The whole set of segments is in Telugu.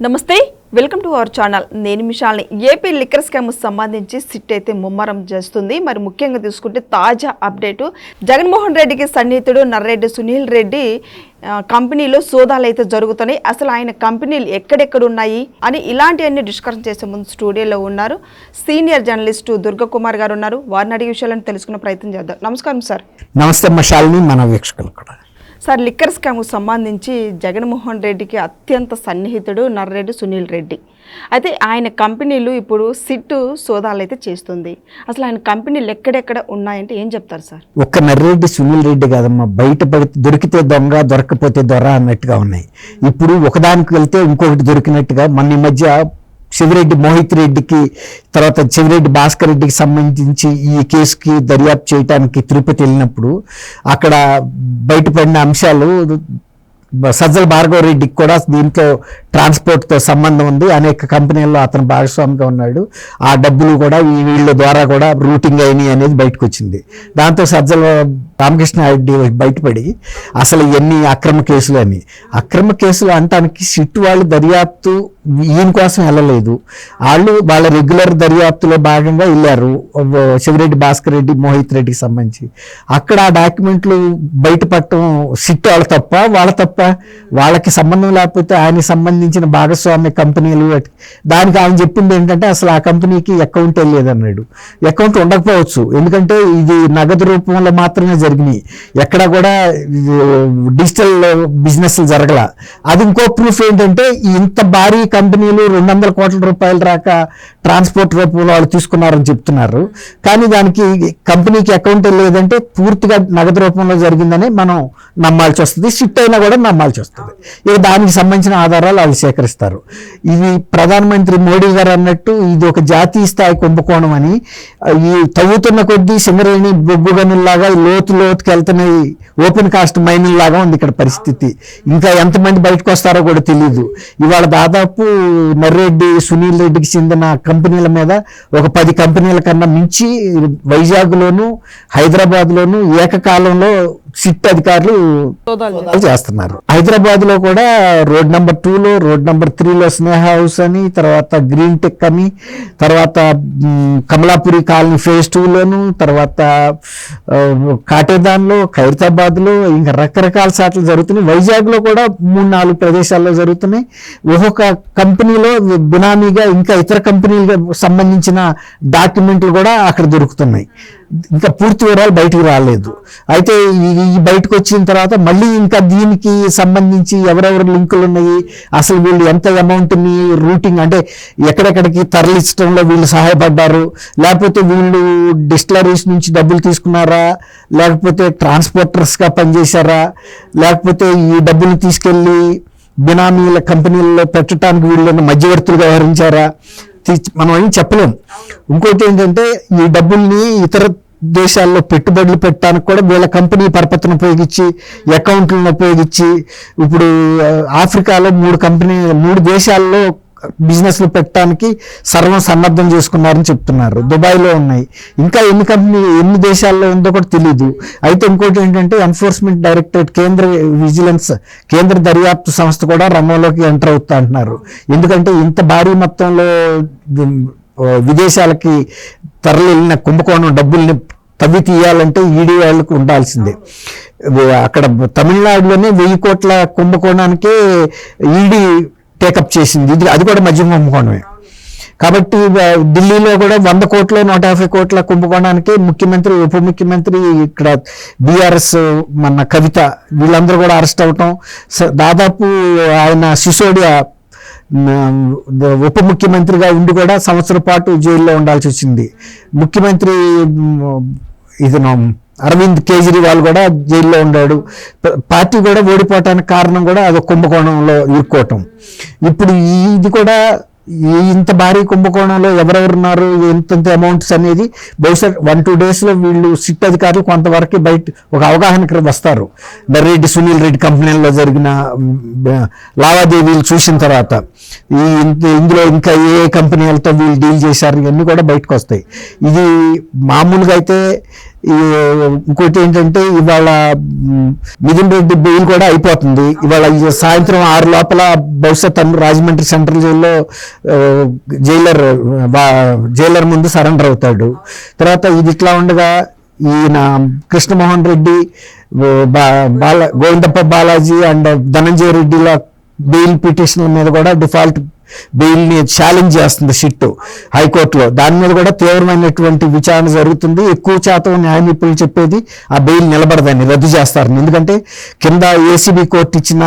నమస్తే, వెల్కమ్ టు అవర్ ఛానల్. నేను మిషాల్ని. ఏపీ లిక్కర్ స్కామ్ సంబంధించి సిట్ అయితే ముమ్మరం చేస్తుంది. మరి ముఖ్యంగా తీసుకుంటే తాజా అప్డేటు, జగన్మోహన్ రెడ్డికి సన్నిహితుడు నర్రెడ్డి సునీల్ రెడ్డి కంపెనీలో సోదాలు అయితే జరుగుతున్నాయి. అసలు ఆయన కంపెనీలు ఎక్కడెక్కడ ఉన్నాయి అని ఇలాంటివన్నీ డిస్కషన్ చేసే ముందు స్టూడియోలో ఉన్నారు సీనియర్ జర్నలిస్టు దుర్గకుమార్ గారు ఉన్నారు. వారిని అడిగే విషయాలను తెలుసుకునే ప్రయత్నం చేద్దాం. నమస్కారం సార్. నమస్తే మిషాల్ని, మన వీక్షకులు కూడా. సార్, లిక్కర్ స్కామ్కు సంబంధించి జగన్మోహన్ రెడ్డికి అత్యంత సన్నిహితుడు నర్రెడ్డి సునీల్ రెడ్డి. అయితే ఆయన కంపెనీలు ఇప్పుడు సిట్ సోదాలు అయితే చేస్తుంది. అసలు ఆయన కంపెనీలు ఎక్కడెక్కడ ఉన్నాయంటే ఏం చెప్తారు సార్? ఒక్క నర్రెడ్డి సునీల్ రెడ్డి కాదమ్మా, బయటపడితే దొరికితే దొంగ, దొరకపోతే దొర అన్నట్టుగా ఉన్నాయి. ఇప్పుడు ఒకదానికి వెళ్తే ఇంకొకటి దొరికినట్టుగా మొన్న ఈ మధ్య శివిరెడ్డి మోహిత్ రెడ్డికి, తర్వాత చెవిరెడ్డి భాస్కర్ రెడ్డికి సంబంధించి ఈ కేసుకి దర్యాప్తు చేయడానికి తిరుపతి వెళ్ళినప్పుడు అక్కడ బయటపడిన అంశాలు, సజ్జల భార్గవ రెడ్డికి కూడా దీంట్లో ట్రాన్స్పోర్ట్తో సంబంధం ఉంది, అనేక కంపెనీల్లో అతను భాగస్వామిగా ఉన్నాడు, ఆ డబ్బులు కూడా వీళ్ళ ద్వారా కూడా రూటింగ్ అయినాయి అనేది బయటకు వచ్చింది. దాంతో సజ్జల రామకృష్ణారెడ్డి బయటపడి అసలు ఎన్ని అక్రమ కేసులు అని, అక్రమ కేసులు అనటానికి సిట్ వాళ్ళు దర్యాప్తు ఈయన కోసం వెళ్ళలేదు, వాళ్ళు వాళ్ళ రెగ్యులర్ దర్యాప్తులో భాగంగా వెళ్ళారు శివరెడ్డి భాస్కర్ రెడ్డి మోహిత్ రెడ్డికి సంబంధించి. అక్కడ ఆ డాక్యుమెంట్లు బయటపడటం సిట్ వాళ్ళ తప్ప, వాళ్ళ తప్ప? వాళ్ళకి సంబంధం లేకపోతే ఆయనకి సంబంధించిన భాగస్వామ్య కంపెనీలు, దానికి ఆయన చెప్పింది ఏంటంటే అసలు ఆ కంపెనీకి అకౌంట్ లేదన్నాడు. అకౌంట్ ఉండకపోవచ్చు, ఎందుకంటే ఇది నగదు రూపంలో మాత్రమే జరిగినాయి, ఎక్కడ కూడా డిజిటల్ బిజినెస్ జరగల. అది ఇంకో ప్రూఫ్ ఏంటంటే ఇంత భారీ కంపెనీలు 200 కోట్ల రూపాయలు రాక ట్రాన్స్పోర్ట్ రూపంలో వాళ్ళు తీసుకున్నారని చెప్తున్నారు, కానీ దానికి కంపెనీకి అకౌంట్ లేదంటే పూర్తిగా నగదు రూపంలో జరిగిందని మనం నమ్మాల్సి వస్తుంది, సిట్ అయినా కూడా నమ్మాల్సి వస్తుంది. ఇక దానికి సంబంధించిన ఆధారాలు వాళ్ళు సేకరిస్తారు. ఇది ప్రధానమంత్రి మోడీ గారు అన్నట్టు ఇది ఒక జాతీయ స్థాయి కుంభకోణం అని, ఈ తవ్వుతున్న కొద్దీ సింగరేణి బొగ్గు గనుల్లాగా లోతుకి వెళ్తున్నాయి, ఓపెన్ కాస్ట్ మైనింగ్ లాగా ఉంది ఇక్కడ పరిస్థితి. ఇంకా ఎంతమంది బయటకు వస్తారో కూడా తెలియదు. ఇవాళ దాదాపు నర్రెడ్డి సునీల్ రెడ్డికి చెందిన కంపెనీల మీద ఒక 10 కంపెనీల కన్నా మించి వైజాగ్లోను హైదరాబాద్లోను ఏకకాలంలో సిట్ అధికారులు చేస్తున్నారు. హైదరాబాద్ లో కూడా రోడ్ నెంబర్ 2లో, రోడ్ నెంబర్ 3లో స్నేహ హౌస్ అని, తర్వాత గ్రీన్ టెక్ అని, తర్వాత కమలాపురి కాలనీ ఫేజ్ 2లోను, తర్వాత కాటేదాన్లో, ఖైరతాబాద్ లో, ఇంకా రకరకాల సార్లు జరుగుతున్నాయి. వైజాగ్ లో కూడా 3-4 ప్రదేశాల్లో జరుగుతున్నాయి. ఒక్కొక్క కంపెనీలో బినామీగా ఇంకా ఇతర కంపెనీలకు సంబంధించిన డాక్యుమెంట్లు కూడా అక్కడ దొరుకుతున్నాయి. ఇంకా పూర్తి వివరాలు బయటకు రాలేదు. అయితే ఈ బయటకు వచ్చిన తర్వాత మళ్ళీ ఇంకా దీనికి సంబంధించి ఎవరెవరు లింకులు ఉన్నాయి, అసలు వీళ్ళు ఎంత అమౌంట్ని రూటింగ్ అంటే ఎక్కడెక్కడికి తరలించడంలో వీళ్ళు సహాయపడ్డారు, లేకపోతే వీళ్ళు డిస్టిలరీస్ నుంచి డబ్బులు తీసుకున్నారా, లేకపోతే ట్రాన్స్పోర్టర్స్గా పనిచేశారా, లేకపోతే ఈ డబ్బులు తీసుకెళ్ళి బినామీల కంపెనీల్లో పెట్టడానికి వీళ్ళని మధ్యవర్తులుగా వ్యవహరించారా, మనం ఏం చెప్పలేం. ఇంకోటి ఏంటంటే ఈ డబ్బుల్ని ఇతర దేశాల్లో పెట్టుబడులు పెట్టడానికి కూడా వీళ్ళ కంపెనీ పరపతిని ఉపయోగించి, అకౌంట్లను ఉపయోగించి, ఇప్పుడు ఆఫ్రికాలో 3 దేశాల్లో బిజినెస్లు పెట్టడానికి సర్వం సన్నద్ధం చేసుకున్నారని చెప్తున్నారు. దుబాయ్లో ఉన్నాయి, ఇంకా ఎన్ని దేశాల్లో ఉందో కూడా తెలియదు. అయితే ఇంకోటి ఏంటంటే ఎన్ఫోర్స్మెంట్ డైరెక్టరేట్, కేంద్ర దర్యాప్తు సంస్థ కూడా రంగంలోకి ఎంటర్ అవుతా అంటున్నారు. ఎందుకంటే ఇంత భారీ మొత్తంలో విదేశాలకి తరలిన కుంభకోణం డబ్బుల్ని తవ్వి తీయాలంటే ఈడీ వాళ్ళకు ఉండాల్సిందే. అక్కడ తమిళనాడులోనే 1000 కోట్ల కుంభకోణానికే ఈడీ టేకప్ చేసింది, అది కూడా మధ్య కుంభకోణమే. కాబట్టి ఢిల్లీలో కూడా 100 కోట్ల 150 కోట్ల కుంభకోణానికి ముఖ్యమంత్రి, ఉప ముఖ్యమంత్రి, ఇక్కడ బీఆర్ఎస్ మన కవిత వీళ్ళందరూ కూడా అరెస్ట్ అవటం, దాదాపు ఆయన సిసోడియా ఉప ముఖ్యమంత్రిగా ఉండి కూడా 1 సంవత్సరం పాటు జైల్లో ఉండాల్సి వచ్చింది. ముఖ్యమంత్రి అరవింద్ కేజ్రీవాల్ కూడా జైల్లో ఉన్నాడు. పార్టీ కూడా ఓడిపోవటానికి కారణం కూడా అది కుంభకోణంలో ఇరుక్కోవటం. ఇప్పుడు ఇది కూడా ఇంత భారీ కుంభకోణంలో ఎవరెవరున్నారు, ఎంతంత అమౌంట్స్ అనేది బహుశా 1-2 డేస్లో వీళ్ళు సిట్ అధికారులు కొంతవరకు బయట ఒక అవగాహనకి వస్తారు. నర్రెడ్డి సునీల్ రెడ్డి కంపెనీల్లో జరిగిన లావాదేవీలు చూసిన తర్వాత ఇందులో ఇంకా ఏ కంపెనీలతో వీళ్ళు డీల్ చేశారు ఇవన్నీ కూడా బయటకు వస్తాయి. ఇది మామూలుగా అయితే ఇంకోటి ఏంటంటే ఇవాళ మిథున్ రెడ్డి బెయిల్ కూడా అయిపోతుంది. ఇవాళ సాయంత్రం 6 లోపల బహుశా తను రాజమండ్రి సెంట్రల్ జైల్లో జైలర్ ముందు సరెండర్ అవుతాడు. తర్వాత ఇది ఇట్లా ఉండగా ఈయన కృష్ణమోహన్ రెడ్డి, గోవిందప్ప బాలాజీ అండ్ ధనంజయ రెడ్డిల బెయిల్ పిటిషన్ల మీద కూడా డిఫాల్ట్ బెయిల్ని ఛాలెంజ్ చేస్తుంది సిట్ హైకోర్టులో. దాని మీద కూడా తీవ్రమైనటువంటి విచారణ జరుగుతుంది. ఎక్కువ శాతం న్యాయ నిపుణులు చెప్పేది ఆ బెయిల్ నిలబడదని, రద్దు చేస్తారని. ఎందుకంటే కింద ఏసీబీ కోర్టు ఇచ్చిన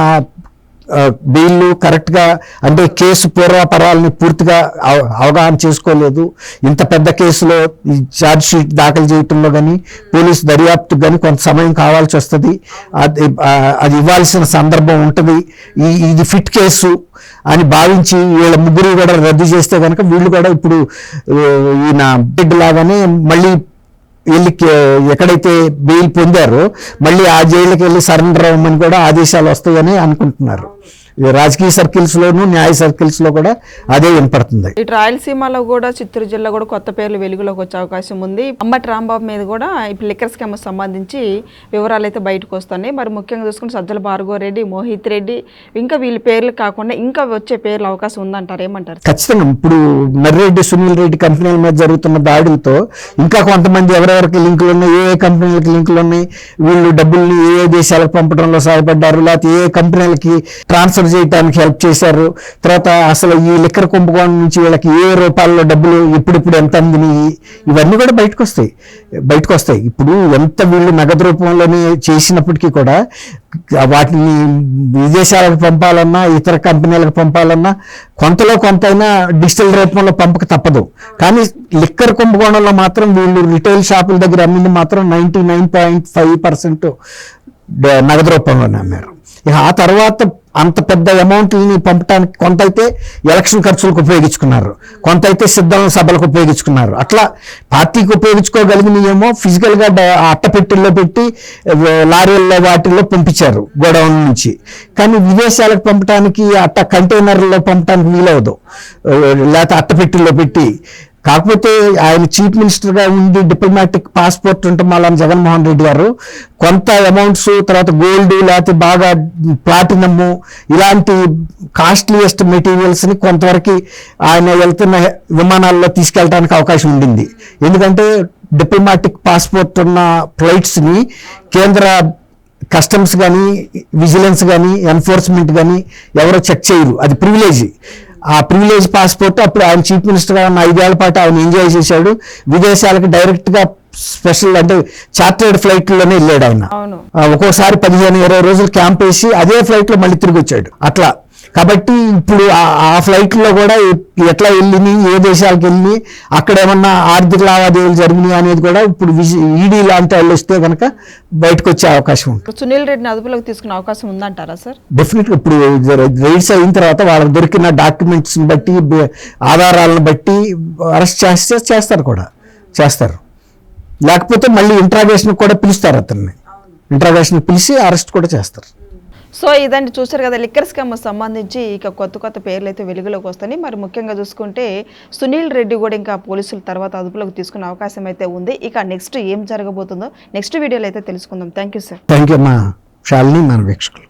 బెయిల్ కరెక్ట్గా, అంటే కేసు పూర్వాపరాలని పూర్తిగా అవగాహన చేసుకోలేదు. ఇంత పెద్ద కేసులో ఛార్జ్ షీట్ దాఖలు చేయటంలో కానీ పోలీసు దర్యాప్తుకు కానీ కొంత సమయం కావాల్సి వస్తుంది. అది ఇవ్వాల్సిన సందర్భం ఉంటుంది. ఇది ఫిట్ కేసు అని భావించి వీళ్ళ ముగ్గురు కూడా రద్దు చేస్తే కనుక వీళ్ళు కూడా ఇప్పుడు ఈయన బిడ్డ లాగానే మళ్ళీ వెళ్ళి ఎక్కడైతే బెయిల్ పొందారో మళ్ళీ ఆ జైలుకి వెళ్ళి సరెండర్ అవ్వమని కూడా ఆదేశాలు వస్తాయని అనుకుంటున్నారు. రాజకీయ సర్కిల్స్ లోను న్యాయ సర్కిల్స్ లో కూడా అదే వినపడుతుంది. ఇటు రాయలసీమలో కూడా చిత్తూరు జిల్లా కూడా కొత్త పేర్లు వెలుగులోకి వచ్చే అవకాశం ఉంది. అంబటి రాంబాబు మీద కూడా ఇప్పుడు లిక్కర్ స్కామ్ సంబంధించి వివరాలు అయితే బయటకు వస్తున్నాయి. మరి ముఖ్యంగా చూసుకుంటే సజ్జల భార్గవరెడ్డి, మోహిత్ రెడ్డి, ఇంకా వీళ్ళ పేర్లు కాకుండా ఇంకా వచ్చే పేర్లు అవకాశం ఉందంటారు, ఏమంటారు? ఖచ్చితంగా ఇప్పుడు నర్రెడ్డి, సునీల్ రెడ్డి కంపెనీల మీద జరుగుతున్న దాడులతో ఇంకా కొంతమంది ఎవరెవరికి లింకులు ఉన్నాయి, ఏ కంపెనీలకి లింకులు ఉన్నాయి, వీళ్ళు డబ్బుల్ని ఏ దేశాలకు పంపడంలో సహాయపడ్డారు, లేకపోతే ఏ కంపెనీలకి ట్రాన్స్ఫర్ చేయడానికి హెల్ప్ చేశారు, తర్వాత అసలు ఈ లిక్కర్ కుంభకోణం నుంచి వీళ్ళకి ఏ రూపాయల్లో డబ్బులు ఎప్పుడెప్పుడు ఎంత అందినాయి, ఇవన్నీ కూడా బయటకు వస్తాయి. ఇప్పుడు ఎంత వీళ్ళు నగదు రూపంలోనే చేసినప్పటికీ కూడా వాటిని విదేశాలకు పంపాలన్నా ఇతర కంపెనీలకు పంపాలన్నా కొంతలో కొంతైనా డిజిటల్ రూపంలో పంపక తప్పదు. కానీ లిక్కర్ కుంభకోణంలో మాత్రం వీళ్ళు రిటైల్ షాపుల దగ్గర అమ్మింది మాత్రం 99.5% నగదు రూపంలోనే అమ్మారు. ఇక ఆ తర్వాత అంత పెద్ద అమౌంట్ని పంపడానికి కొంత అయితే ఎలక్షన్ ఖర్చులకు ఉపయోగించుకున్నారు, కొంత అయితే సిద్ధం సభలకు ఉపయోగించుకున్నారు. అట్లా పార్టీకి ఉపయోగించుకోగలిగినయేమో ఫిజికల్గా అట్టపెట్టెల్లో పెట్టి లారీల్లో వాటిల్లో పంపించారు గోడౌన్ నుంచి. కానీ విదేశాలకు పంపడానికి కంటైనర్లో పంపడానికి వీలవదు, లేకపోతే అట్టపెట్టెల్లో పెట్టి. కాకపోతే ఆయన చీఫ్ మినిస్టర్గా ఉండి డిప్లొమాటిక్ పాస్పోర్ట్ ఉండటం వల్ల జగన్మోహన్ రెడ్డి గారు కొంత అమౌంట్స్, తర్వాత గోల్డ్, లేకపోతే బాగా ప్లాటినము, ఇలాంటి కాస్ట్లీయెస్ట్ మెటీరియల్స్ని కొంతవరకు ఆయన వెళ్తున్న విమానాల్లో తీసుకెళ్ళడానికి అవకాశం ఉండింది. ఎందుకంటే డిప్లొమాటిక్ పాస్పోర్ట్ ఉన్న ఫ్లైట్స్ని కేంద్ర కస్టమ్స్ కానీ విజిలెన్స్ కానీ ఎన్ఫోర్స్మెంట్ కానీ ఎవరో చెక్ చేయరు, అది ప్రివిలేజ్. ఆ ప్రివిలేజ్ పాస్పోర్ట్ అప్పుడు ఆయన చీఫ్ మినిస్టర్గా ఉన్న 5 ఏళ్ల పాటు ఆయన ఎంజాయ్ చేశాడు. విదేశాలకు డైరెక్ట్గా స్పెషల్ అంటే చార్టర్డ్ ఫ్లైట్లోనే వెళ్ళాడు ఆయన. ఒక్కోసారి 15-20 రోజులు క్యాంప్ వేసి అదే ఫ్లైట్లో మళ్ళీ తిరిగి వచ్చాడు అట్లా. కాబట్టి ఇప్పుడు ఆ ఫ్లైట్లో కూడా ఎట్లా వెళ్ళి ఏ దేశాలకు వెళ్ళి అక్కడ ఏమన్నా ఆర్థిక లావాదేవీలు జరిగినాయి అనేది కూడా ఇప్పుడు ఈడీ లాంటి వాళ్ళు వస్తే కనుక బయటకు వచ్చే అవకాశం ఉంటుంది. సునీల్ రెడ్డిని అదుపులోకి తీసుకునే అవకాశం ఉందంటారా సార్? డెఫినెట్గా ఇప్పుడు రైడ్స్ అయిన తర్వాత వాళ్ళకి దొరికిన డాక్యుమెంట్స్ని బట్టి, ఆధారాలను బట్టి అరెస్ట్ చేస్తారు. లేకపోతే మళ్ళీ ఇంట్రాగేషన్ కూడా పిలుస్తారు, అతన్ని ఇంట్రాగేషన్ పిలిచి అరెస్ట్ కూడా చేస్తారు. సో ఇదండి, చూసారు కదా లిక్కర్ స్కామ్ సంబంధించి ఇక కొత్త పేర్లు అయితే వెలుగులోకి వస్తాయి. మరి ముఖ్యంగా చూసుకుంటే సునీల్ రెడ్డి కూడా ఇంకా పోలీసుల తర్వాత అదుపులోకి తీసుకునే అవకాశం అయితే ఉంది. ఇక నెక్స్ట్ ఏం జరగబోతుందో నెక్స్ట్ వీడియోలో అయితే తెలుసుకుందాం. Thank you sir. Thank you మా శాలిని, మన వీక్షకులు.